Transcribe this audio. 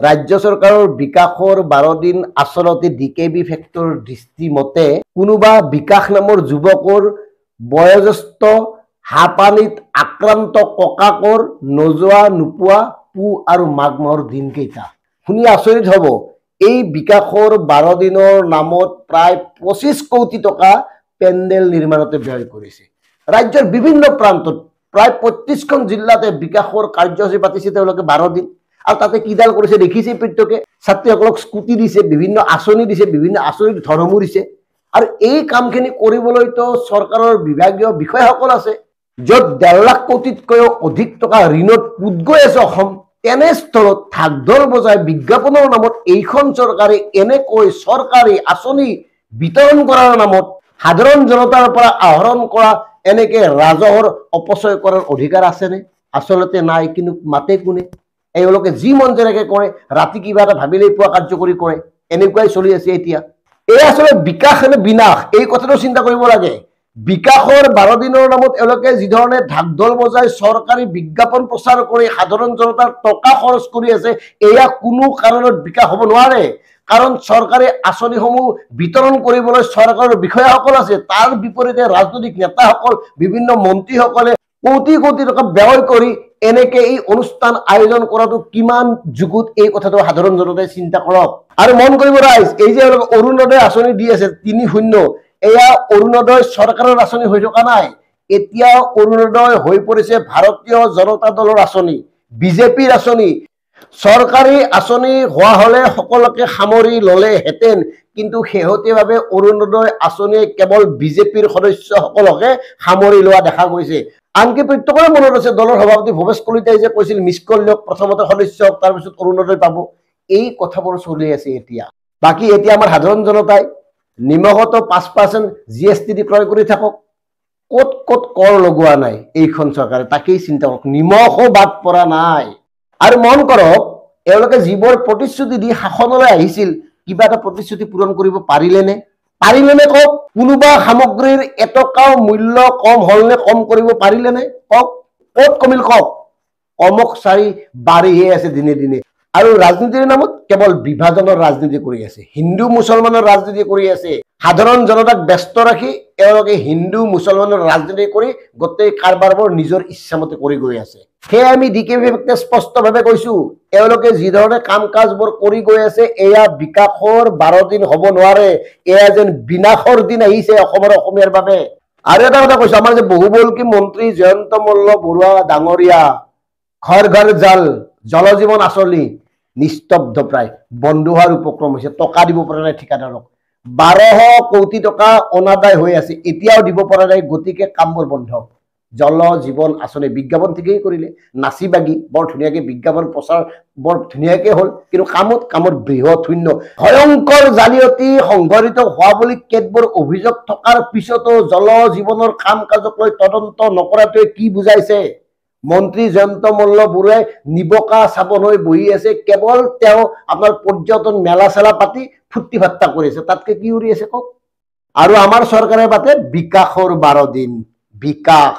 ৰাজ্য সৰকাৰেৰ বিকাশৰ 12 দিন আসলতে ডিকেবি ফেক্টৰ দৃষ্টিমতে কোনোবা বিকাশ নামৰ যুৱকৰ বয়োজ্যেষ্ঠ হাঁপানীত আক্ৰান্ত ককাকৰ নোযোৱা নোপোৱা পু আৰু মাঘ মাহৰ দিনকেইটা শুনি আচৰিত হ'ব। এই বিকাশৰ 12 দিনৰ নামত প্ৰায় 25 কোটি টকা পেণ্ডেল নিৰ্মাণতে ব্যয় কৰিছে। ৰাজ্যৰ বিভিন্ন প্ৰান্তত প্ৰায় 35খন জিলাতে বিকাশৰ কাৰ্যসূচী পাতিছে তেওঁলোকে 12 দিন। আৰু তাতে কিডাল কৰিছে দেখিছে প্ৰত্যেকে। ছাত্ৰীসকলক স্কুটি দিছে, বিভিন্ন আঁচনি দিছে, বিভিন্ন আঁচনিত ধনমু দিছে। আৰু এই কামখিনি কৰিবলৈতো চৰকাৰৰ বিভাগীয় বিষয়াসকল আছে, য'ত 1.5 লাখ কোটিতকৈও অধিক টকা ঋণত পোত গৈ আছে অসম। তেনেস্থলত ঢাক-ঢোল বজাই বিজ্ঞাপনৰ নামত এইখন চৰকাৰে এনেকৈ চৰকাৰী আঁচনি বিতৰণ কৰাৰ নামত সাধাৰণ জনতাৰ পৰা আহৰণ কৰা এনেকে ৰাজহৰ অপচয় কৰাৰ অধিকাৰ আছেনে? আচলতে নাই। কিন্তু মাতে কোনে? এওঁলোকে যি মন যেনেকে কৰে, ৰাতি কিবা এটা ভাবিলেই পুৱা কাৰ্যকৰী কৰে, এনেকুৱাই চলি আছে এতিয়া। এই আচলতে বিকাশ নে বিনাশ এই কথাটো চিন্তা কৰিব লাগে। বিকাশৰ 12 দিনৰ নামত এওঁলোকে যি ধৰণে ঢাক-ঢোল বজাই চৰকাৰী বিজ্ঞাপন প্ৰচাৰ কৰি সাধাৰণ জনতাৰ টকা খৰচ কৰি আছে, এয়া কোনো কাৰণত বিকাশ হ'ব নোৱাৰে। কাৰণ চৰকাৰী আঁচনিসমূহ বিতৰণ কৰিবলৈ চৰকাৰৰ বিষয়াসকল আছে, তাৰ বিপৰীতে ৰাজনৈতিক নেতাসকল, বিভিন্ন মন্ত্ৰীসকলে কোটি কোটি টকা ব্যয় কৰি এনেকে এই অনুষ্ঠান আয়োজন কৰাটো কিমান যুগুত এই কথাটো সাধাৰণ জনতাই চিন্তা কৰক। আৰু মন কৰিব ৰাইজ, এই যে অৰুণোদয় আঁচনি দি আছে 3-0, এয়া অৰুণোদয় চৰকাৰৰ আঁচনি হৈ থকা নাই। এতিয়া অৰুণোদয় হৈ পৰিছে ভাৰতীয় জনতা দলৰ আঁচনি, বিজেপিৰ আঁচনি। চৰকাৰী আঁচনি হোৱা হলে সকলোকে সামৰি ললেহেঁতেন, কিন্তু শেহতীয়াভাৱে অৰুণোদয় আঁচনিয়ে কেৱল বিজেপিৰ সদস্যসকলকে সামৰি লোৱা দেখা গৈছে। আনকি প্ৰত্যেকৰে মনত আছে দলৰ সভাপতি ভৱেশ কলিতাই যে কৈছিল মিছ কল দিয়ক, প্ৰথমতে সদস্য হওক, তাৰপিছত অৰুণোদয় পাব। এই কথাবোৰ চলি আছে এতিয়া। বাকী এতিয়া আমাৰ সাধাৰণ জনতাই নিমখতো 5% GST দি ক্ৰয় কৰি থাকক। ক'ত ক'ত কৰ লগোৱা নাই এইখন চৰকাৰে, তাকেই চিন্তা কৰক। নিমখো বাদ পৰা নাই। আৰু মন কৰক, এওঁলোকে যিবোৰ প্ৰতিশ্ৰুতি দি শাসনলৈ আহিছিল, কিবা এটা প্ৰতিশ্ৰুতি পূৰণ কৰিব পাৰিলেনে? পাৰিলেনে কওক? কোনোবা সামগ্ৰীৰ এটকাও মূল্য কম হলনে? কম কৰিব পাৰিলেনে? কওক। ক'ত কমিল কওক? কমক চাৰি বাঢ়িহে আছে দিনে দিনে। আৰু ৰাজনীতিৰ নামত কেৱল বিভাজনৰ ৰাজনীতি কৰি আছে, হিন্দু মুছলমানৰ ৰাজনীতি কৰি আছে। সাধাৰণ জনতাক ব্যস্ত ৰাখি এওঁলোকে হিন্দু মুছলমানৰ ৰাজনীতি কৰি গোটেই কাৰবাৰবোৰ নিজৰ ইচ্ছামতে কৰি গৈ আছে। সেয়ে আমি ডিকেবি স্পষ্টভাৱে কৈছো, এওঁলোকে যি ধৰণে কাম কাজবোৰ কৰি গৈ আছে, এয়া বিকাশৰ 12 দিন হ'ব নোৱাৰে। এয়া যেন বিনাশৰ দিন আহিছে অসমৰ অসমীয়াৰ বাবে। আৰু এটা কথা কৈছো, আমাৰ যে বহুবল্কী মন্ত্ৰী জয়ন্ত মল্ল বৰুৱা ডাঙৰীয়া ঘৰ ঘৰ জল, জল জীৱন আঁচনি নিস্তব্ধ প্ৰায় বন্ধ হোৱাৰ উপক্ৰম হৈছে। টকা দিব পৰা নাই ঠিকাদাৰক। 12 কোটি টকা অনাদায় হৈ আছে, এতিয়াও দিব পৰা নাই। গতিকে কামবোৰ বন্ধ। জল জীৱন আঁচনি বিজ্ঞাপন ঠিকেই কৰিলে, নাচি বাগি বৰ ধুনীয়াকে বিজ্ঞাপন প্ৰচাৰ বৰ ধুনীয়াকে হ'ল, কিন্তু কামত বৃহৎ শূন্য। ভয়ংকৰ জালিয়াতি সংঘটিত হোৱা বুলি কেতবোৰ অভিযোগ থকাৰ পিছতো জল জীৱনৰ কাম কাজক লৈ তদন্ত নকৰাটোৱে কি বুজাইছে? মন্ত্ৰী জয়ন্ত মল্ল বৰুৱাই নিবকা চাবন হৈ বহি আছে, কেৱল তেওঁ আপোনাৰ পৰ্যটন মেলা চেলা পাতি ফূৰ্তি ফাৰ্তা কৰিছে। তাতকে কি উৰি আছে কওক? আৰু আমাৰ চৰকাৰে পাতে বিকাশৰ 12 দিন। বিকাশ